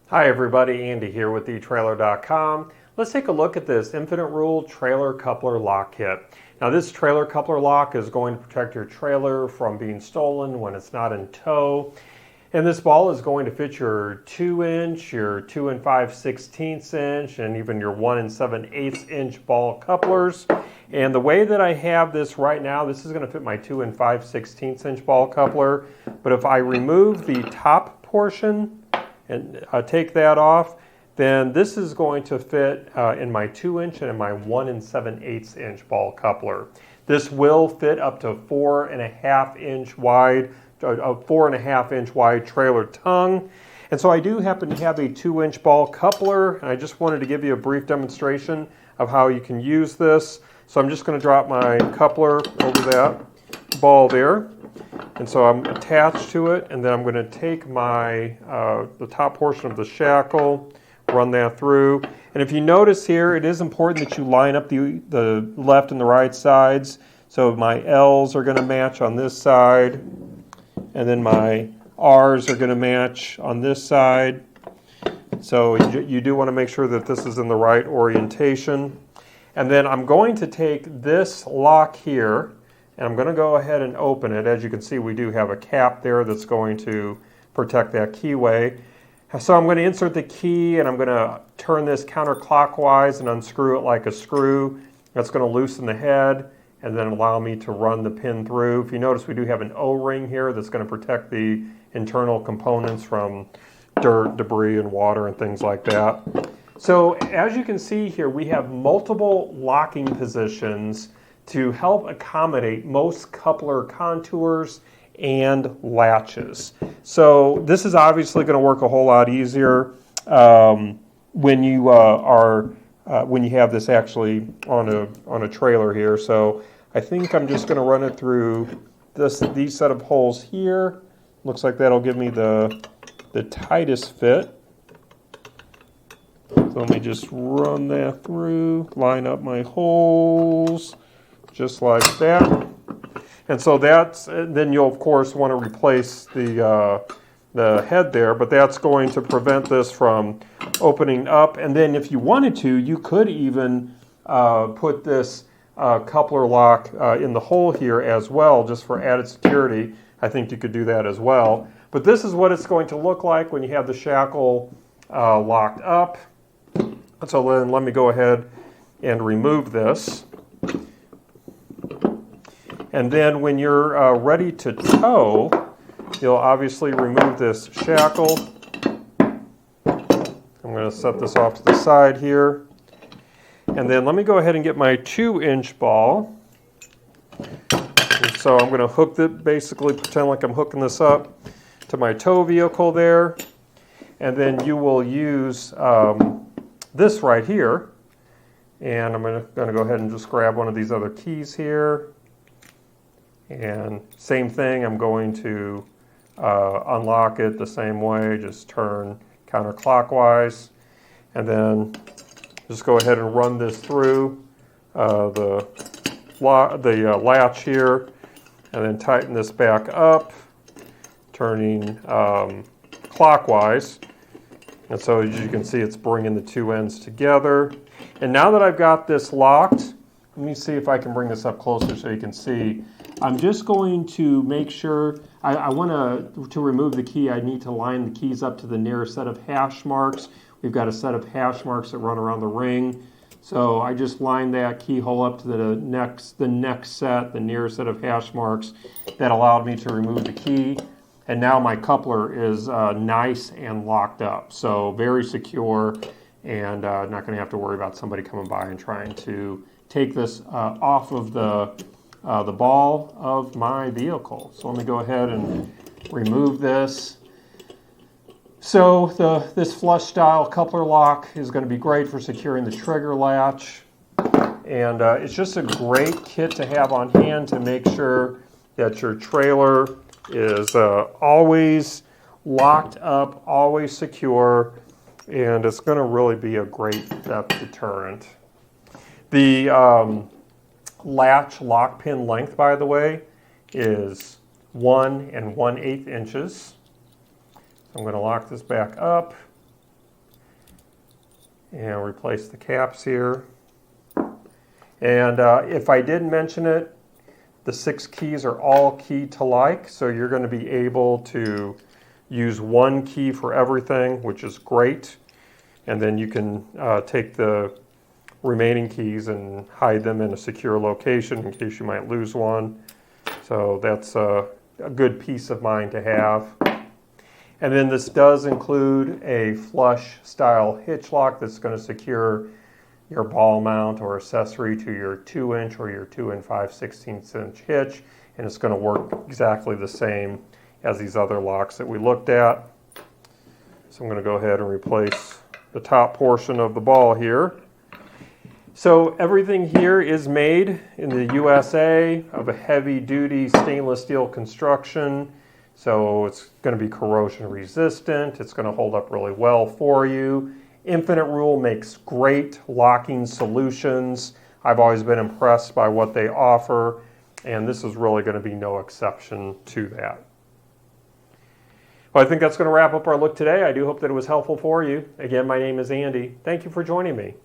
Hi everybody, Andy here with etrailer.com. Let's take a look at this InfiniteRule Trailer Coupler Lock Kit. Now this trailer coupler lock is going to protect your trailer from being stolen when it's not in tow. And this ball is going to fit your 2-inch, your 2 5/16 inch, and even your 1 7/8 inch ball couplers. And the way that I have this right now, this is going to fit my 2 5/16 inch ball coupler. But if I remove the top portion and take that off, then this is going to fit in my 2-inch and in my 1 7/8 inch ball coupler. This will fit up to 4.5-inch wide, a 4.5-inch wide trailer tongue. And so I do happen to have a 2-inch ball coupler, and I just wanted to give you a brief demonstration of how you can use this. So I'm just going to drop my coupler over that ball there. And so I'm attached to it, and then I'm going to take my the top portion of the shackle, run that through. And if you notice here, it is important that you line up the left and the right sides. So my L's are going to match on this side, and then my R's are going to match on this side. So you do want to make sure that this is in the right orientation. And then I'm going to take this lock here, and I'm going to go ahead and open it. As you can see, we do have a cap there that's going to protect that keyway. So I'm going to insert the key, and I'm going to turn this counterclockwise and unscrew it like a screw. That's going to loosen the head and then allow me to run the pin through. If you notice, we do have an O-ring here that's going to protect the internal components from dirt, debris, and water and things like that. So as you can see here, we have multiple locking positions to help accommodate most coupler contours and latches. So this is obviously going to work a whole lot easier when you when you have this actually on a trailer here. So I think I'm just going to run it through these set of holes here. Looks like that'll give me the tightest fit. So let me just run that through, line up my holes. Just like that. And so then you'll of course want to replace the head there, but that's going to prevent this from opening up. And then if you wanted to, you could even put this coupler lock in the hole here as well, just for added security. I think you could do that as well. But this is what it's going to look like when you have the shackle locked up. So then let me go ahead and remove this. And then when you're ready to tow, you'll obviously remove this shackle. I'm going to set this off to the side here. And then let me go ahead and get my 2-inch ball. And so I'm going to hook it, basically pretend like I'm hooking this up to my tow vehicle there. And then you will use this right here. And I'm going to go ahead and just grab one of these other keys here. And same thing, I'm going to unlock it the same way, just turn counterclockwise, and then just go ahead and run this through the latch here, and then tighten this back up, turning clockwise. And so as you can see, it's bringing the two ends together. And now that I've got this locked, let me see if I can bring this up closer so you can see. I'm just going to make sure, I want to remove the key, I need to line the keys up to the nearest set of hash marks. We've got a set of hash marks that run around the ring. So I just lined that keyhole up to the next set, the nearest set of hash marks. That allowed me to remove the key. And now my coupler is nice and locked up. So very secure, and not going to have to worry about somebody coming by and trying to take this off of the ball of my vehicle. So let me go ahead and remove this. So this flush style coupler lock is going to be great for securing the trigger latch. And it's just a great kit to have on hand to make sure that your trailer is always locked up, always secure, and it's going to really be a great theft deterrent. The latch lock pin length, by the way, is 1 1/8 inches. I'm going to lock this back up, and replace the caps here. And if I didn't mention it, the 6 keys are all key to like, so you're going to be able to use one key for everything, which is great. And then you can take the remaining keys and hide them in a secure location in case you might lose one. So that's a good peace of mind to have. And then this does include a flush style hitch lock that's going to secure your ball mount or accessory to your 2-inch or your 2 5/16 inch hitch, and it's going to work exactly the same as these other locks that we looked at. So I'm going to go ahead and replace the top portion of the ball here. So everything here is made in the USA of a heavy duty stainless steel construction. So it's going to be corrosion resistant. It's going to hold up really well for you. InfiniteRule makes great locking solutions. I've always been impressed by what they offer, and this is really going to be no exception to that. Well, I think that's going to wrap up our look today. I do hope that it was helpful for you. Again, my name is Andy. Thank you for joining me.